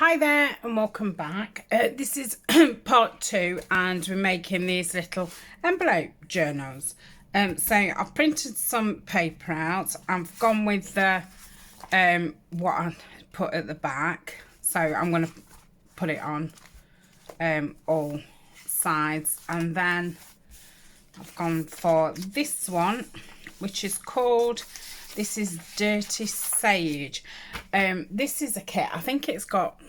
Hi there and welcome back. This is part 2 and we're making these little envelope journals. So I've printed some paper out. I've gone with the what I put at the back. So I'm going to put it on all sides, and then I've gone for this one, which is called, this is Dirty Sage. This is a kit. I think it's got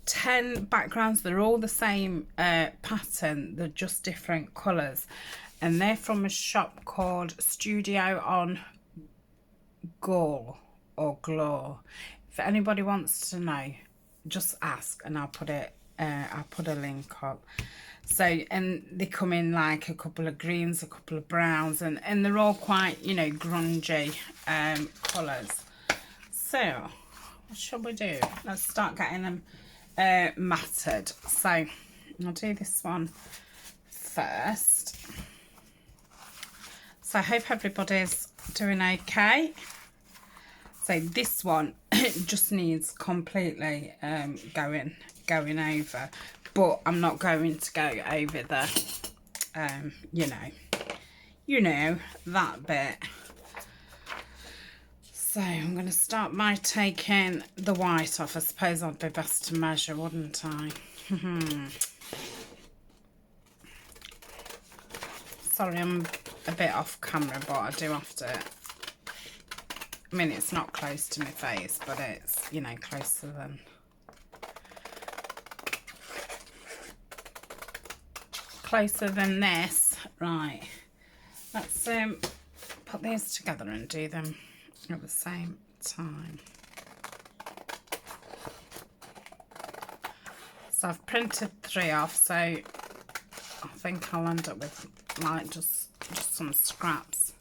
10 backgrounds. They're all the same pattern. They're just different colours. And they're from a shop called Studio on Gore or Glow. If anybody wants to know, just ask and I'll put a link up. So, and they come in like a couple of greens, a couple of browns, and they're all quite, you know, grungy colours. So, what shall we do? Let's start getting them matted. So, I'll do this one first. So, I hope everybody's doing okay. So, this one just needs completely going over. But I'm not going to go over the, you know, that bit. So I'm going to start by taking the white off. I suppose I'd be best to measure, wouldn't I? Sorry, I'm a bit off camera, but I do have to. I mean, it's not close to my face, but it's, you know, closer than. Closer than this. Right, let's put these together and do them at the same time. So I've printed 3 off, so I think I'll end up with like just some scraps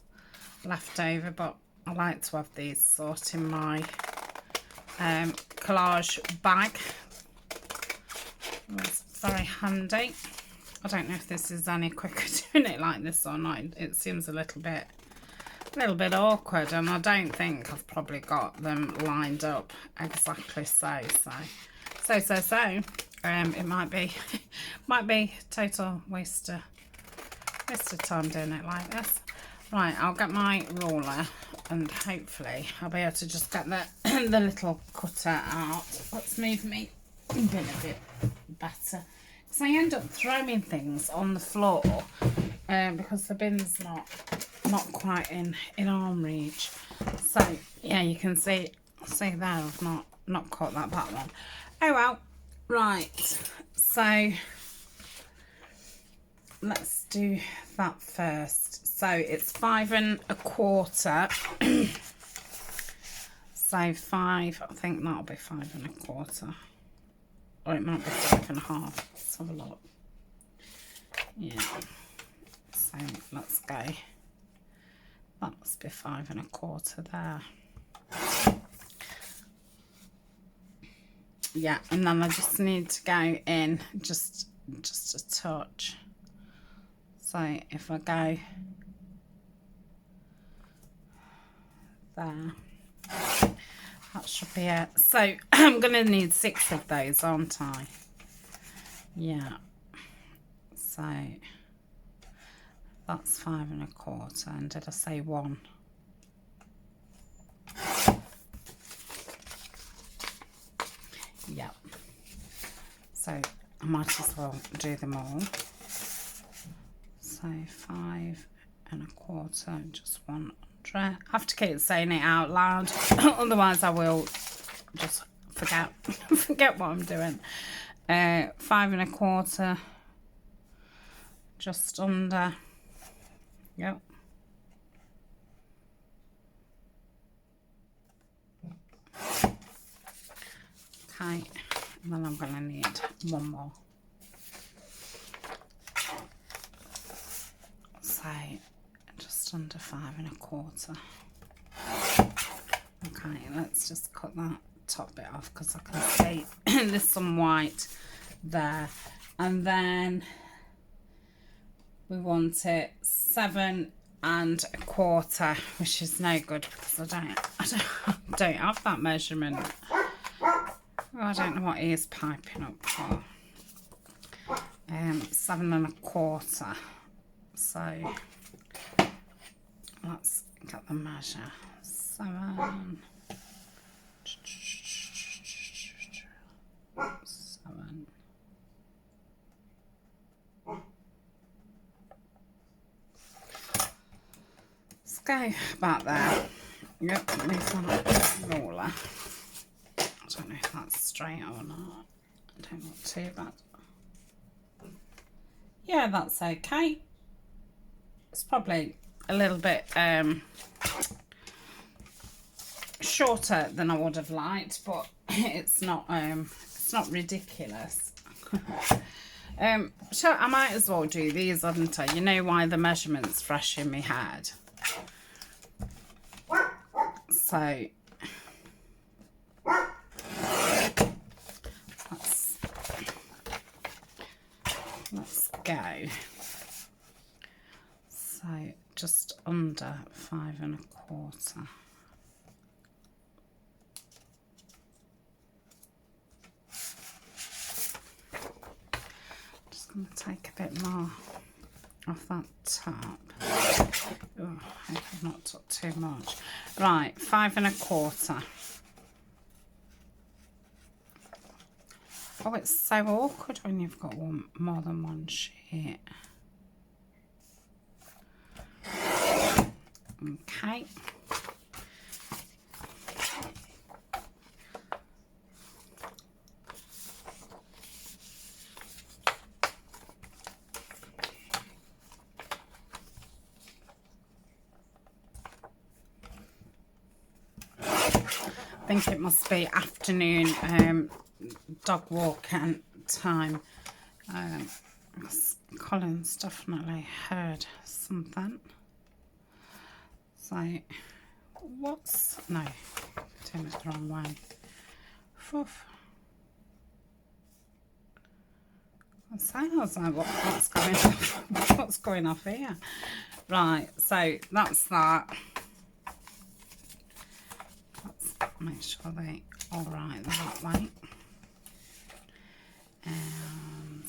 left over, but I like to have these sort in my collage bag. It's very handy. I don't know if this is any quicker doing it like this or not. It seems a little bit awkward, and I don't think I've probably got them lined up exactly so. It might be total waste of time doing it like this. Right, I'll get my ruler and hopefully I'll be able to just get the the little cutter out. Let's move me bin a bit better. So I end up throwing things on the floor because the bin's not quite in arm reach. So yeah, you can see there I've not caught that one. Oh well. Right, so let's do that first. So it's 5 1/4. So 5, I think that'll be 5 1/4. Or it might be 5 1/2. Let's have a look. Yeah. So let's go. That must be 5 1/4 there. Yeah, and then I just need to go in just a touch. So if I go there. That should be it. So I'm going to need 6 of those, aren't I? Yeah. So that's 5 1/4. And did I say 1? Yep. So I might as well do them all. So 5 1/4, just 1. I have to keep saying it out loud, otherwise I will just forget what I'm doing. 5 1/4, just under. Yep. Okay, and then I'm going to need 1 more. So just under 5 1/4. Okay, let's just cut that top bit off because I can see there's some white there. And then we want it 7 1/4, which is no good because I don't have that measurement. I don't know what he is piping up for. 7 1/4. So let's get the measure. 7. 7. Let's go about there. Yep, leave that roller. I don't know if that's straight or not. I don't look too bad. Yeah, that's okay. It's probably a little bit shorter than I would have liked, but it's not ridiculous. So I might as well do these, hadn't I? You know why the measurement's fresh in my head. So let's go. So just under 5 1/4. Just going to take a bit more off that top. Oh, I hope I've not took too much. Right, 5 1/4. Oh, it's so awkward when you've got more than one sheet. Okay. I think it must be afternoon dog walking time. Colin's definitely heard something. So no, turn it the wrong way. Oof. I was like, what's going off here? Right, so that's that. Let's make sure they all right that way. And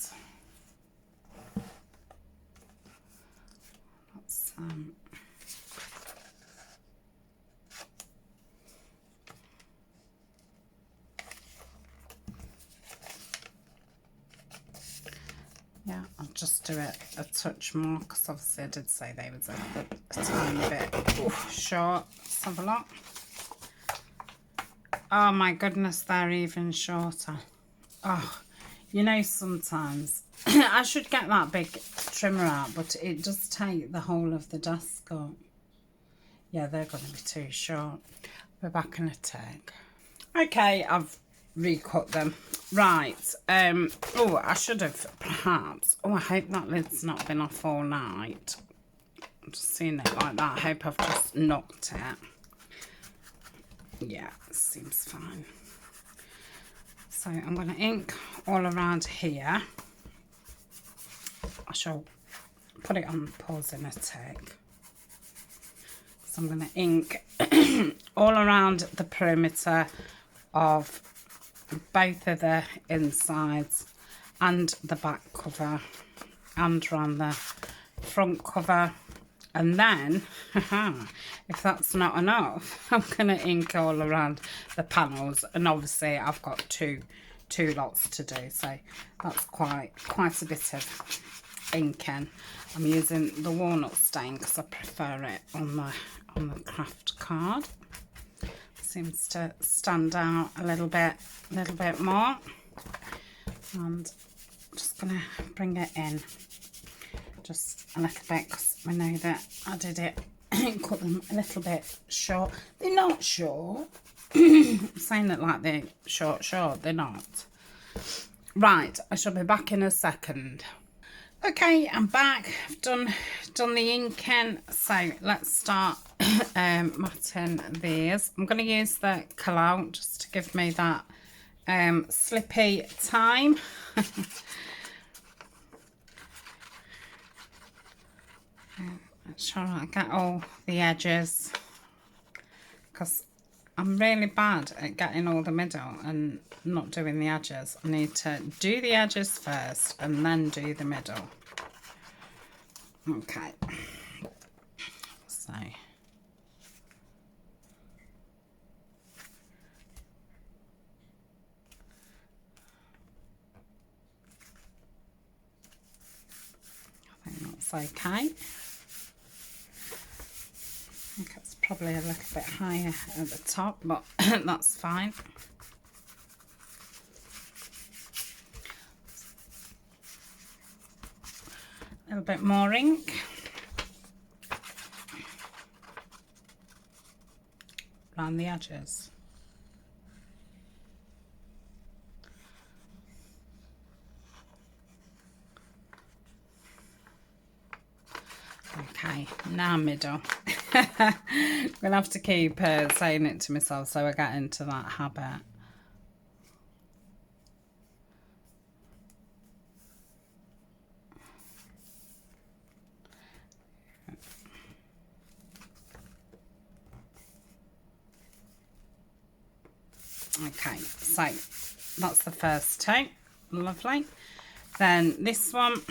let's yeah, I'll just do it a touch more because obviously I did say they was a tiny bit short. Let's have a look. Oh my goodness, they're even shorter. Oh, you know, sometimes I should get that big trimmer out, but it does take the whole of the desk up. Yeah, they're going to be too short. We're back in a tick. Okay, I've recut them. Right. Oh, I should have perhaps. Oh, I hope that lid's not been off all night. I'm just seeing it like that. I hope I've just knocked it. Yeah, seems fine. So I'm going to ink all around here. I shall put it on pause in a tick. So I'm going to ink all around the perimeter of both of the insides and the back cover and around the front cover. And then, if that's not enough, I'm going to ink all around the panels. And obviously I've got two lots to do, so that's quite a bit of inking. I'm using the walnut stain because I prefer it on the craft card. Seems to stand out a little bit more. And I'm just going to bring it in just a little bit because we know that I did it cut them a little bit short. They're not short. I'm saying it like they're short, they're not. Right, I shall be back in a second. Okay, I'm back. I've done the inking, so let's start matting these. I'm going to use the Kalau just to give me that slippy time. Make sure I get all the edges because I'm really bad at getting all the middle and not doing the edges. I need to do the edges first and then do the middle. Okay. So. I think that's okay. I think it's probably a little bit higher at the top, but that's fine. A little bit more ink. Around the edges. Okay, now middle. I'm gonna have to keep saying it to myself so I get into that habit. Okay, so that's the first two. Lovely. Then this one,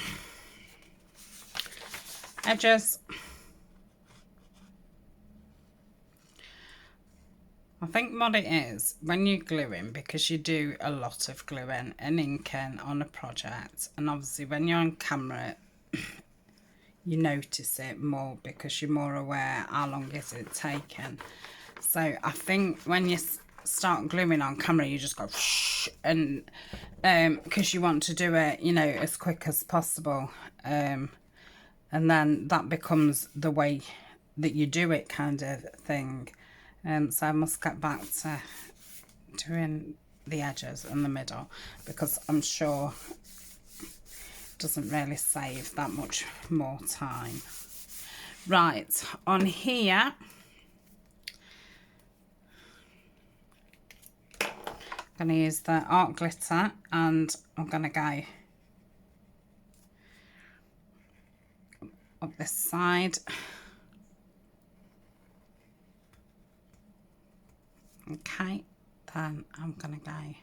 edges. I think what it is, when you're gluing, because you do a lot of gluing and inking on a project, and obviously when you're on camera, you notice it more because you're more aware how long is it taking. So I think when you start gluing on camera, you just go shh, and because you want to do it, you know, as quick as possible, and then that becomes the way that you do it, kind of thing. So I must get back to doing the edges and the middle, because I'm sure it doesn't really save that much more time. Right, on here, I'm going to use the art glitter, and I'm going to go up this side. Okay, then I'm going to go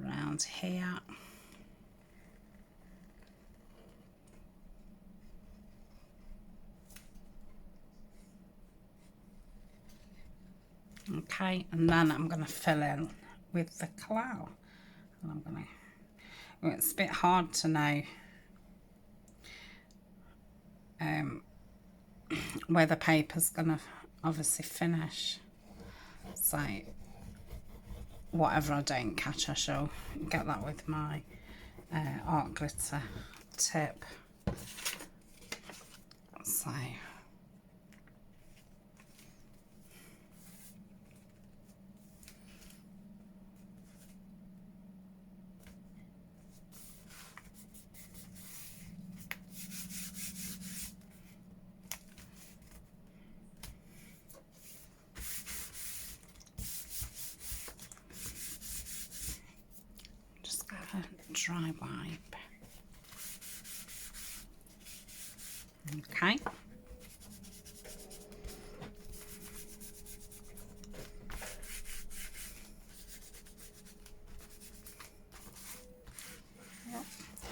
around here. Okay, and then I'm going to fill in with the cloud. And I'm going to, well, it's a bit hard to know where the paper's going to obviously finish. So whatever I don't catch, I shall get that with my art glitter tip. So dry wipe. Okay.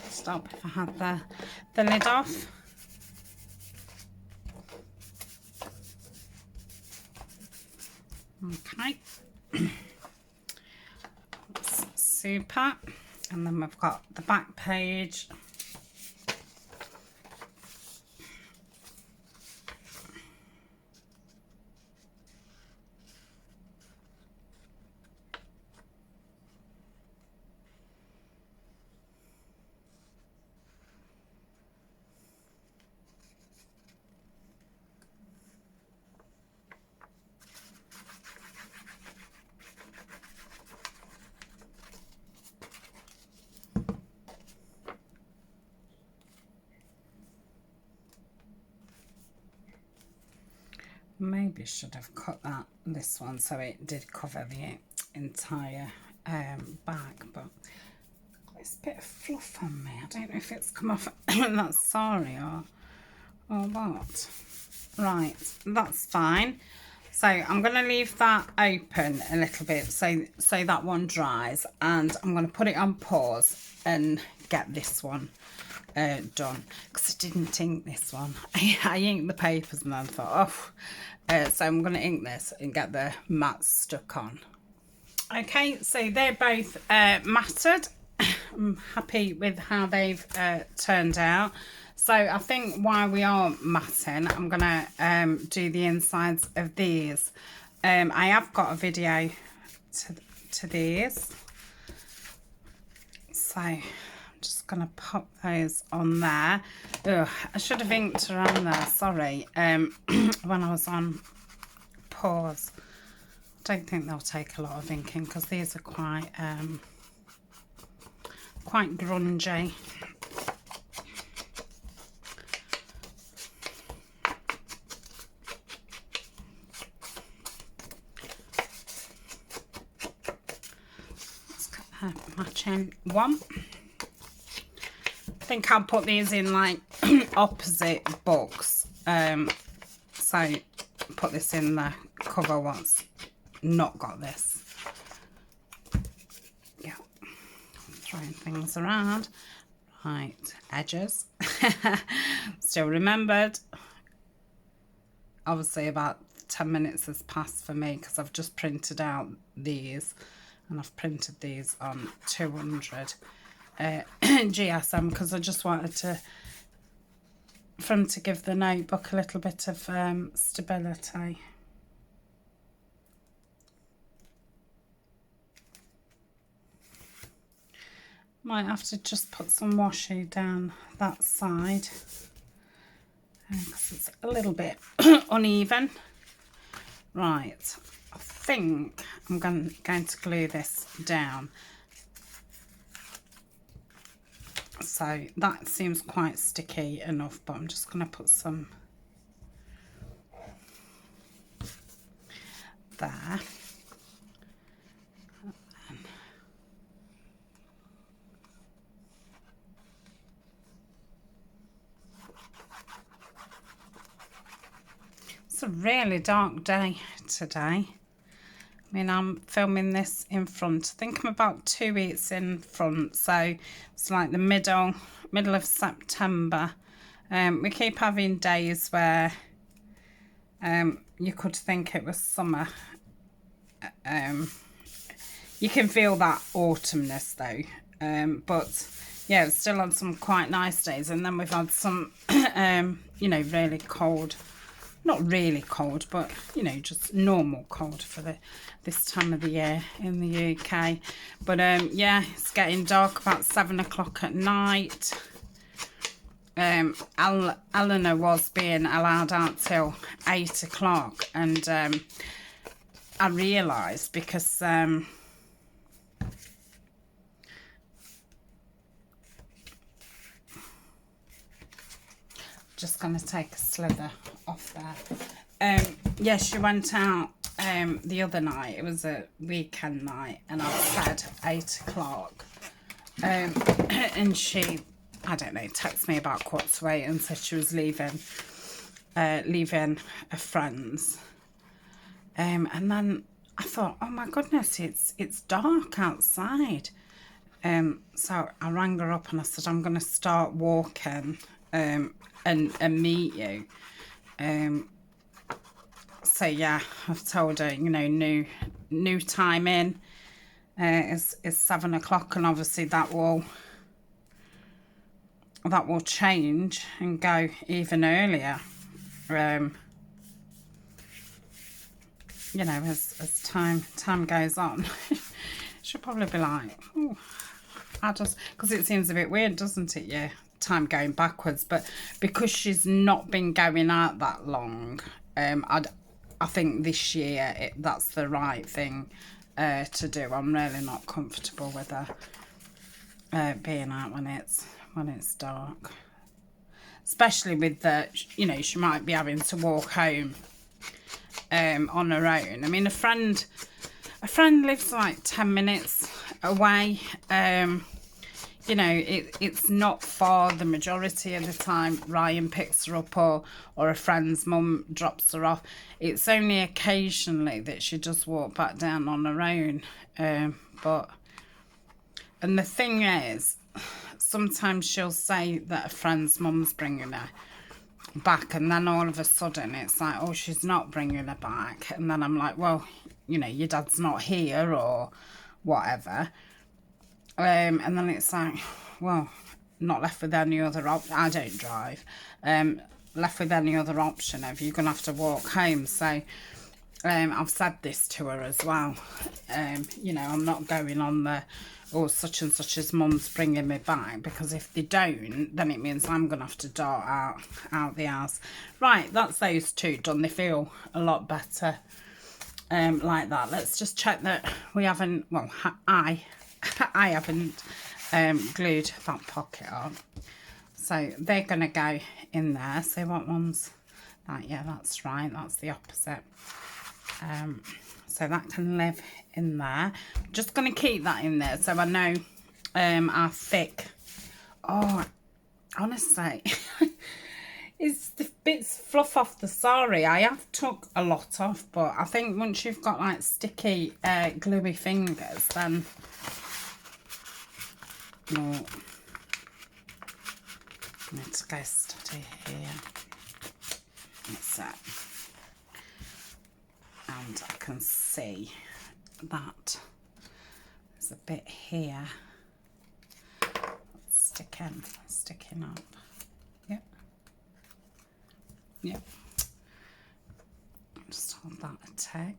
Stop if I had the lid off. Okay. That's super. And then we've got the back page. Maybe should have cut this one so it did cover the entire bag, but it's a bit of fluff on me. I don't know if it's come off that sari or what. Right, that's fine. So I'm going to leave that open a little bit so that one dries, and I'm going to put it on pause and get this one done, because I didn't ink this one. I inked the papers and then thought, oh, so I'm going to ink this and get the mats stuck on. Okay, so they're both matted. I'm happy with how they've turned out. So I think while we are matting, I'm going to do the insides of these. I have got a video to these. So I'm just going to pop those on there. Ugh, I should have inked around there, sorry, when I was on pause. I don't think they'll take a lot of inking because these are quite grungy. Let's get that matching one. I think I'll put these in like opposite books. So put this in the cover once. Not got this. Yeah, throwing things around. Right, edges. Still remembered. Obviously about 10 minutes has passed for me because I've just printed out these, and I've printed these on 200 GSM because I just wanted for them to give the notebook a little bit of stability. Might have to just put some washi down that side because it's a little bit uneven. Right, I think I'm going to glue this down. So that seems quite sticky enough, but I'm just going to put some there. It's a really dark day today. I mean, I'm filming this in front. I think I'm about 2 weeks in front, so it's like the middle of September. We keep having days where you could think it was summer. You can feel that autumnness though, but yeah, it's still on some quite nice days, and then we've had some you know, really cold. Not really cold, but you know, just normal cold for this time of the year in the UK. But yeah, it's getting dark about 7 o'clock at night. Eleanor was being allowed out till 8 o'clock, and I realised because just going to take a slither off there. Yeah, she went out the other night. It was a weekend night, and I said 8 o'clock. And she, I don't know, texted me about 7:45 and said she was leaving her friends. And then I thought, oh my goodness, it's dark outside. So I rang her up and I said, I'm going to start walking and meet you. So yeah, I've told her, you know, new time in is 7 o'clock, and obviously that will change and go even earlier. You know, as time goes on. She'll probably be like, oh, because it seems a bit weird, doesn't it? Yeah, time going backwards, but because she's not been going out that long, I think this year that's the right thing to do. I'm really not comfortable with her being out when it's dark, especially with the, you know, she might be having to walk home on her own. I mean, a friend lives like 10 minutes away. you know, it's not for the majority of the time Ryan picks her up or a friend's mum drops her off. It's only occasionally that she does walk back down on her own. And the thing is, sometimes she'll say that a friend's mum's bringing her back, and then all of a sudden it's like, oh, she's not bringing her back. And then I'm like, well, you know, your dad's not here or whatever. And then it's like, well, not left with any other option. I don't drive. Left with any other option if you're going to have to walk home. So I've said this to her as well. You know, I'm not going on the, oh, such and such's mum's bringing me back, because if they don't, then it means I'm going to have to dart out the house. Right, that's those two done. They feel a lot better like that. Let's just check that we haven't, well, I haven't glued that pocket on. So they're going to go in there. So what one's that? Yeah, that's right. That's the opposite. So that can live in there. Just going to keep that in there so I know how thick. Oh, honestly, it's the bits fluff off the sari. I have took a lot off, but I think once you've got like sticky, gluey fingers, then no. Let's go steady here. That's it. And I can see that there's a bit here sticking up. Yep. Yep. Just hold that a tick.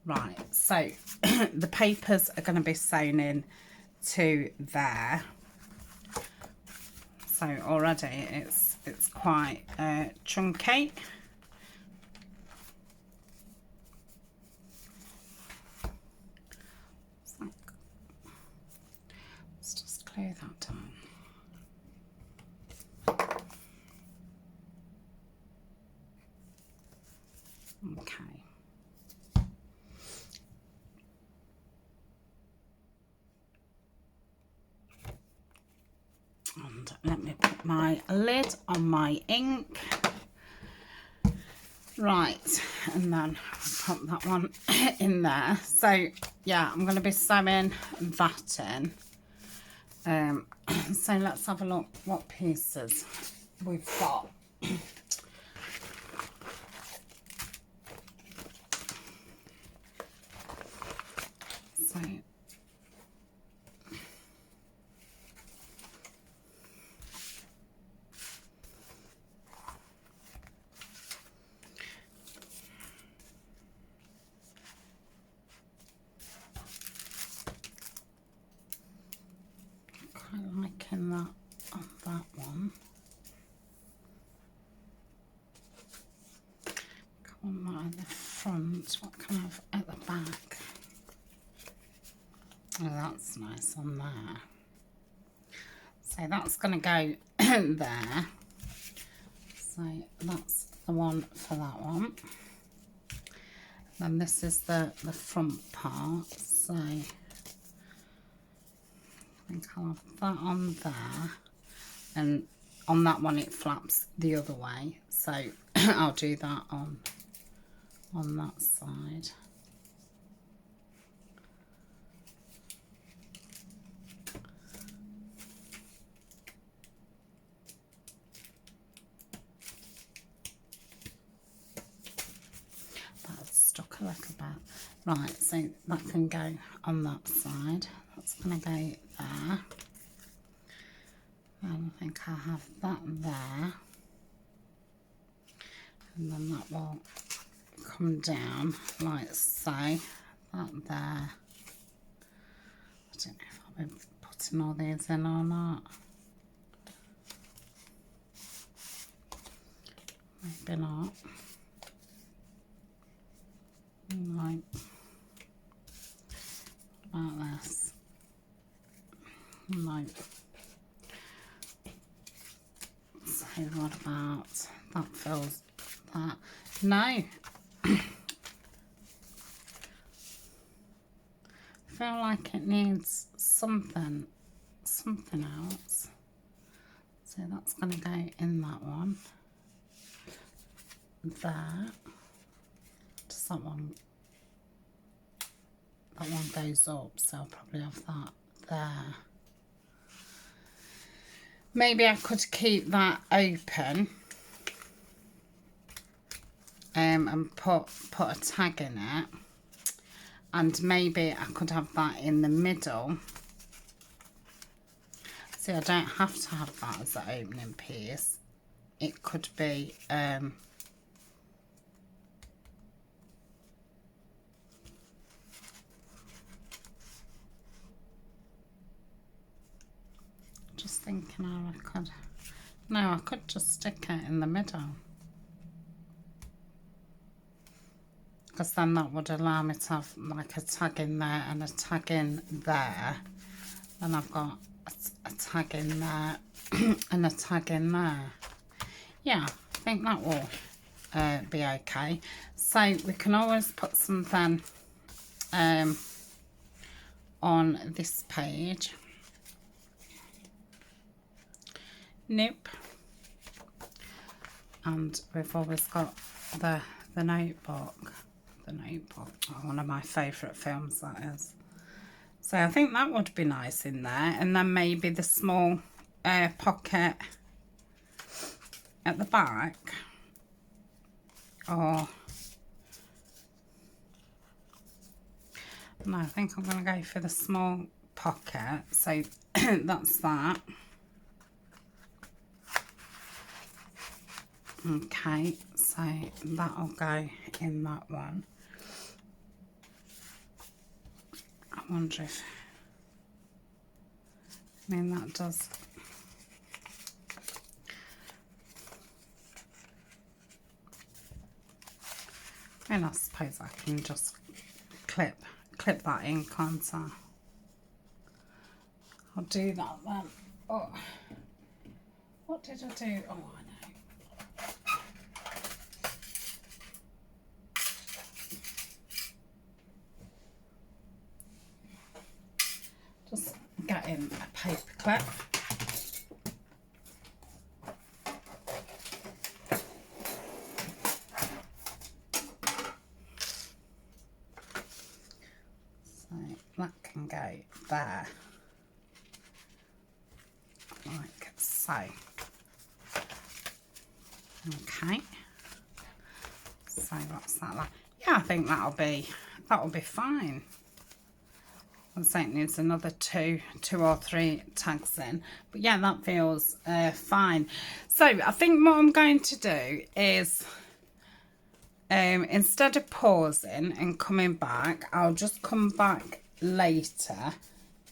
Right, so the papers are going to be sewn in to there. So already it's quite chunky. Let's just clear that down. Okay. And let me put my lid on my ink. Right, and then I'll put that one in there. So yeah, I'm going to be sewing that in. So let's have a look what pieces we've got. So quite liking that on that one. Come on, that at the front. What can I have at the back? Oh, that's nice on there. So that's going to go there. So that's the one for that one. Then this is the front part. So I think I'll have that on there. And on that one it flaps the other way. So I'll do that on that side. Stuck a little bit. Right, so that can go on that side. That's going to go there. And I think I'll have that there. And then that will come down like so. That there. I don't know if I'll be putting all these in or not. Maybe not. Like this. Like, so what about that? Fills that? No. feel like it needs something else. So that's going to go in that one. There. Does that one goes up, so I'll probably have that there. Maybe I could keep that open and put a tag in it, and maybe I could have that in the middle. See, I don't have to have that as the opening piece. It could be just thinking how I could. No, I could just stick it in the middle, because then that would allow me to have like a tag in there and a tag in there. Then I've got a tag in there and a tag in there. Yeah, I think that will be okay. So we can always put something on this page. Nope. And we've always got the notebook. The Notebook, one of my favourite films, that is. So I think that would be nice in there, and then maybe the small pocket at the back, or no, I think I'm going to go for the small pocket. So that's that. Okay, so that'll go in that one. I wonder if, I mean, that does, and I suppose I can just clip that in, can't I? I'll do that then. Oh, what did I do? Oh, I know. Just getting a paper clip. So that can go there, like so. Okay. So what's that like? Yeah, I think that'll be fine. I think it needs another two or three tags in, but yeah, that feels fine. So I think what I'm going to do is instead of pausing and coming back, I'll just come back later,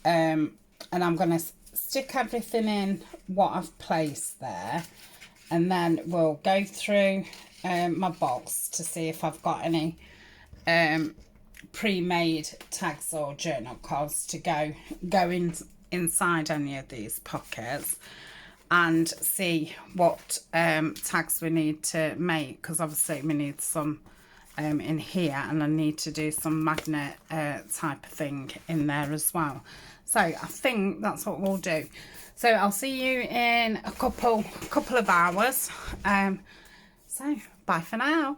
and I'm going to stick everything in what I've placed there, and then we'll go through my box to see if I've got any pre-made tags or journal cards to go inside any of these pockets, and see what tags we need to make, because obviously we need some in here, and I need to do some magnet type of thing in there as well. So I think that's what we'll do. So I'll see you in a couple of hours. So bye for now.